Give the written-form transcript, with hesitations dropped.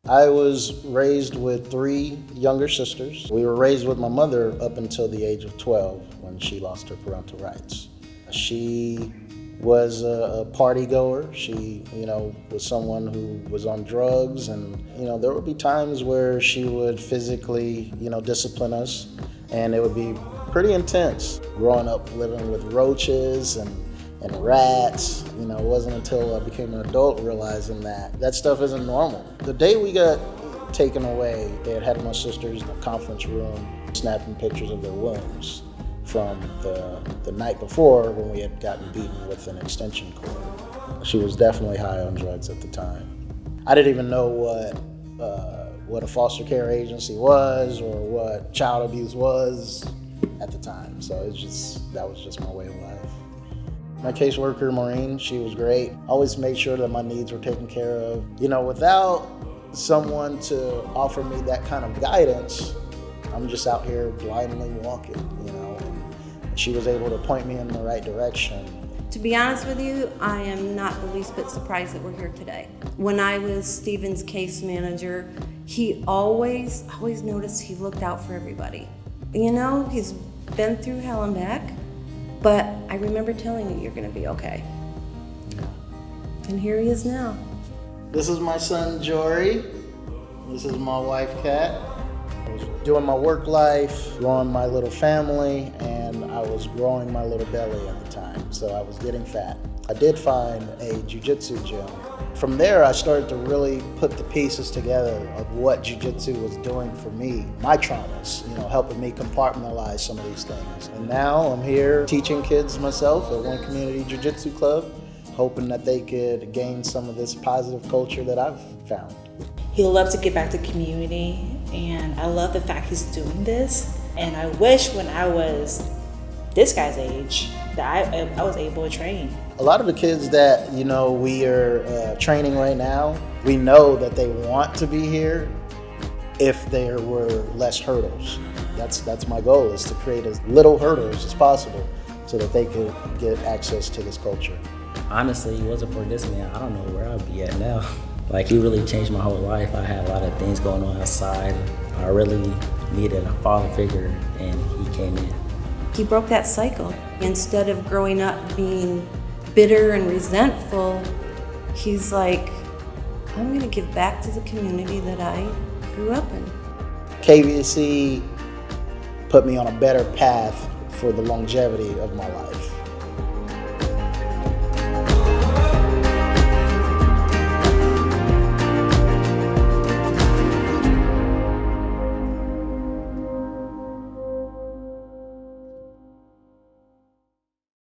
I was raised with 3 younger sisters. We were raised with my mother up until the age of 12 when she lost her parental rights. She was a party goer. She, was someone who was on drugs, and, there would be times where she would physically, discipline us, and it would be pretty intense. Growing up living with roaches and rats, it wasn't until I became an adult realizing that stuff isn't normal. The day we got taken away, they had my sisters in a conference room snapping pictures of their wounds from the night before when we had gotten beaten with an extension cord. She was definitely high on drugs at the time. I didn't even know what a foster care agency was or what child abuse was at the time. So that was just my way of life. My caseworker, Maureen, she was great. Always made sure that my needs were taken care of. Without someone to offer me that kind of guidance, I'm just out here blindly walking, and she was able to point me in the right direction. To be honest with you, I am not the least bit surprised that we're here today. When I was Stephen's case manager, he always noticed he looked out for everybody. He's been through hell and back, but I remember telling you, you're gonna be okay. And here he is now. This is my son, Jory. This is my wife, Kat. I was doing my work life, growing my little family, and I was growing my little belly at the time, so I was getting fat. I did find a jiu-jitsu gym. From there, I started to really put the pieces together of what jiu-jitsu was doing for me, my traumas, helping me compartmentalize some of these things. And now I'm here teaching kids myself at One Community Jiu-Jitsu Club, hoping that they could gain some of this positive culture that I've found. He loves to give back to the community, and I love the fact he's doing this. And I wish when I was this guy's age that I was able to train. A lot of the kids that we are training right now, we know that they want to be here if there were less hurdles. That's my goal, is to create as little hurdles as possible so that they could get access to this culture. Honestly, it wasn't for this man, I don't know where I'd be at now. He really changed my whole life. I had a lot of things going on outside. I really needed a father figure, and he came in. He broke that cycle. Instead of growing up being bitter and resentful, he's like, I'm gonna give back to the community that I grew up in. KVSC put me on a better path for the longevity of my life.